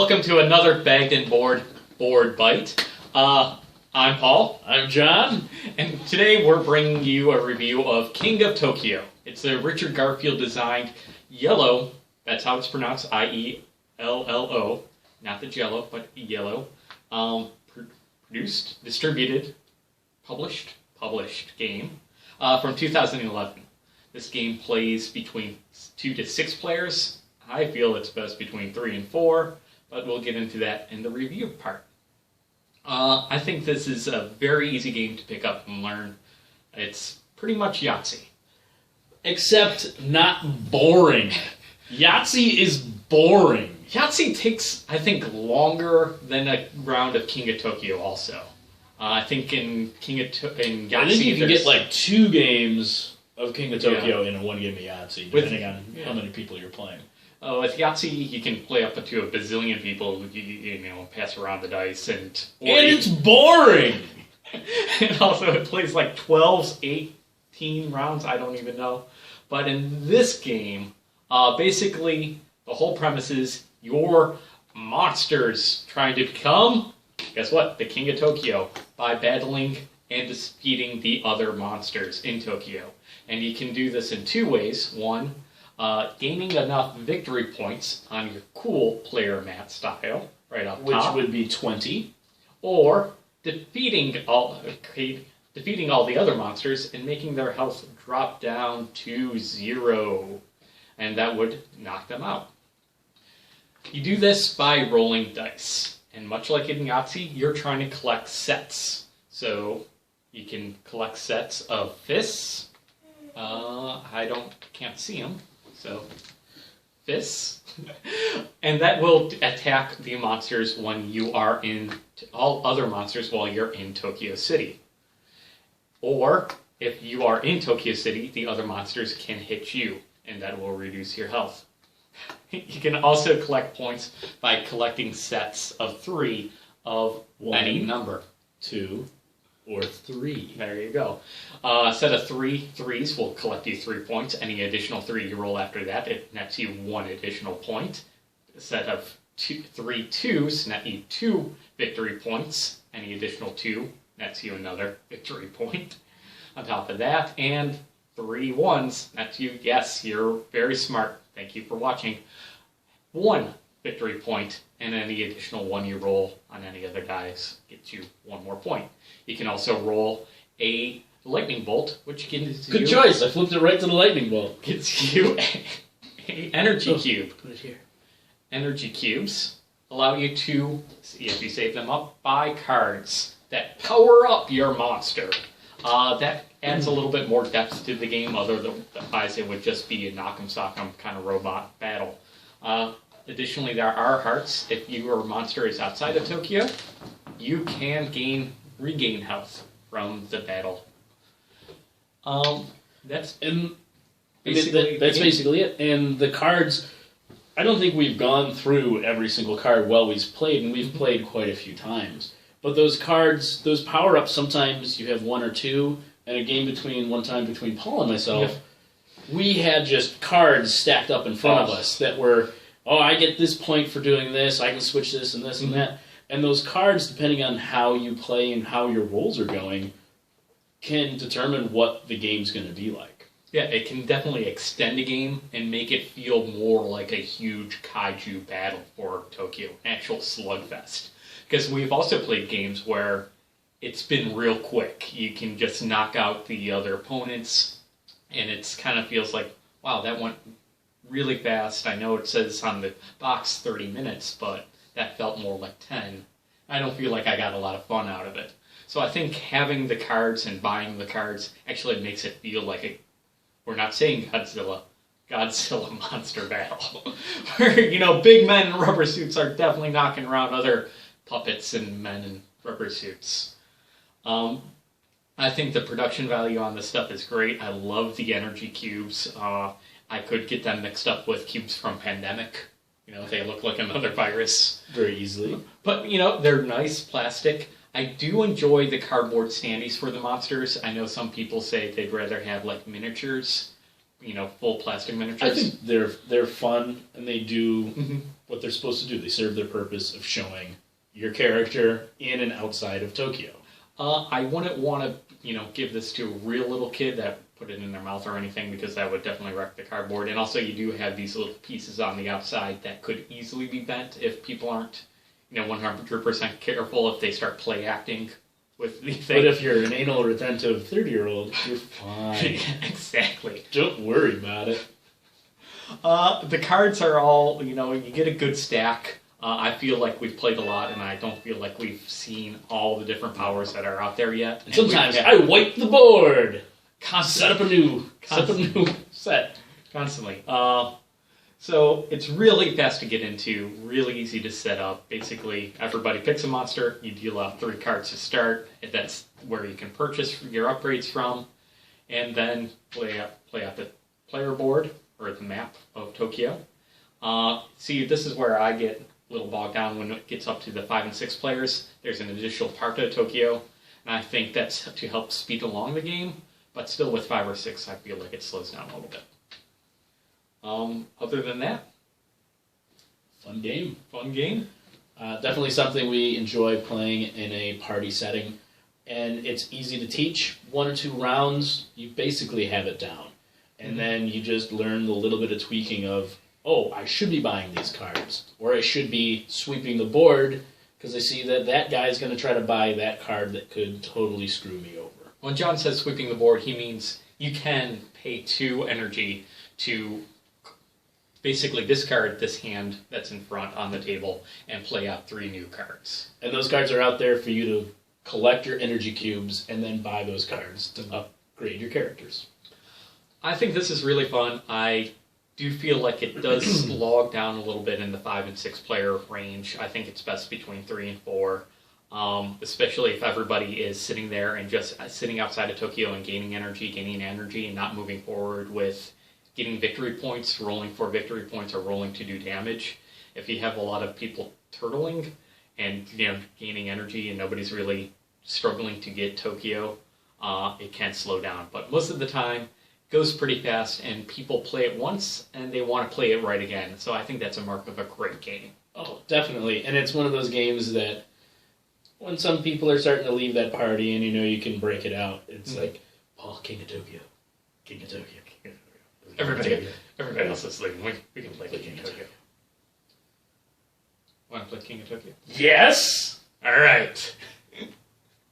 welcome to another Bagged and Board Bite. I'm Paul. I'm John. And today we're bringing you a review of King of Tokyo. It's a Richard Garfield designed iello, that's how it's pronounced, iello, not the jello, but iello. Produced, distributed, published game from 2011. This game plays between 2 to 6 players. I feel it's best between 3 and 4, but we'll get into that in the review part. I think this is a very easy game to pick up and learn. It's pretty much Yahtzee. Except not boring. Yahtzee is boring. Yahtzee takes, I think, longer than a round of King of Tokyo also. I think in Yahtzee... I think you can get like 2 games of King of Tokyo in one game of Yahtzee, depending on how many people you're playing. With Yahtzee, you can play up to a bazillion people, you know, pass around the dice, and it's boring! And also it plays like 12, 18 rounds, I don't even know. But in this game, basically, the whole premise is your monsters trying to become, guess what, the King of Tokyo, by battling and defeating the other monsters in Tokyo. And you can do this in 2 ways. One, gaining enough victory points on your cool player mat style, right up top. Which would be 20. Or defeating all the other monsters and making their health drop down to 0. And that would knock them out. You do this by rolling dice. And much like in Yahtzee, you're trying to collect sets. So you can collect sets of fists. I can't see them. So, fists. And that will attack the monsters when you are in, all other monsters while you're in Tokyo City. Or, if you are in Tokyo City, the other monsters can hit you, and that will reduce your health. You can also collect points by collecting sets of 3 of any number. 2, or 3. There you go. A set of 3 threes will collect you 3 points. Any additional 3 you roll after that, it nets you 1 additional point. A set of 3 twos net you 2 victory points. Any additional 2 nets you another victory point. On top of that, and 3 ones nets you, yes, you're very smart. Thank you for watching. 1 victory point, and any additional 1 you roll on any other dice gets you 1 more point. You can also roll a lightning bolt, which gives you... Good choice. I flipped it right to the lightning bolt. Gets you a energy cube. Put it here. Energy cubes allow you to, if you save them up, buy cards that power up your monster. That adds a little bit more depth to the game, otherwise it would just be a knock-em sock-em kind of robot battle. Additionally, there are hearts. If your monster is outside of Tokyo, you can regain health from the battle. That's basically it. And the cards, I don't think we've gone through every single card while we've played, and we've played quite a few times. But those cards, those power-ups, sometimes you have 1 or 2, and a game one time between Paul and myself, we had just cards stacked up in front of us that were, oh, I get this point for doing this, I can switch this and this and that. And those cards, depending on how you play and how your rolls are going, can determine what the game's going to be like. Yeah, it can definitely extend a game and make it feel more like a huge kaiju battle for Tokyo, an actual slugfest. Because we've also played games where it's been real quick. You can just knock out the other opponents, and it kind of feels like, wow, that went really fast. I know it says on the box 30 minutes, but that felt more like 10. I don't feel like I got a lot of fun out of it. So I think having the cards and buying the cards actually makes it feel like we're not saying Godzilla monster battle. Where, you know, big men in rubber suits are definitely knocking around other puppets and men in rubber suits. I think the production value on this stuff is great. I love the energy cubes. I could get them mixed up with cubes from Pandemic. You know, they look like another virus. Very easily. But, you know, they're nice plastic. I do enjoy the cardboard standees for the monsters. I know some people say they'd rather have, like, miniatures. full plastic miniatures? I think they're fun, and they do what they're supposed to do. They serve their purpose of showing your character in and outside of Tokyo. I wouldn't want to, give this to a real little kid that put it in their mouth or anything, because that would definitely wreck the cardboard. And also, you do have these little pieces on the outside that could easily be bent if people aren't, 100% careful if they start play acting with the thing. But if you're an anal retentive 30-year-old, you're fine. Exactly. Don't worry about it. The cards are all, you get a good stack. I feel like we've played a lot, and I don't feel like we've seen all the different powers that are out there yet. And sometimes I wipe the board. Constantly. Set up a new set. Constantly. So it's really fast to get into, really easy to set up. Basically, everybody picks a monster. You deal out 3 cards to start. That's where you can purchase your upgrades from, and then play out the player board or the map of Tokyo. See, this is where I get a little bogged down when it gets up to the 5 and 6 players. There's an additional part of Tokyo, and I think that's to help speed along the game. But still, with 5 or 6, I feel like it slows down a little bit. Other than that, fun game. Fun game. Definitely something we enjoy playing in a party setting, and it's easy to teach. 1 or 2 rounds, you basically have it down, and then you just learn the little bit of tweaking of, oh, I should be buying these cards, or I should be sweeping the board because I see that guy's going to try to buy that card that could totally screw me over. When John says sweeping the board, he means you can pay 2 energy to basically discard this hand that's in front on the table and play out 3 new cards. And those cards are out there for you to collect your energy cubes and then buy those cards to upgrade your characters. I think this is really fun. I do feel like it does log down a little bit in the 5 and 6 player range. I think it's best between 3 and 4. Especially if everybody is sitting there and just sitting outside of Tokyo and gaining energy, and not moving forward with getting victory points, rolling for victory points, or rolling to do damage. If you have a lot of people turtling and gaining energy and nobody's really struggling to get Tokyo, it can slow down. But most of the time, it goes pretty fast, and people play it once and they want to play it right again. So I think that's a mark of a great game. Oh, definitely. And it's one of those games that when some people are starting to leave that party and you can break it out, it's like, oh, King of Tokyo. King of Tokyo. Everybody else is leaving. We can play King of Tokyo. Want to play King of Tokyo? Yes! All right.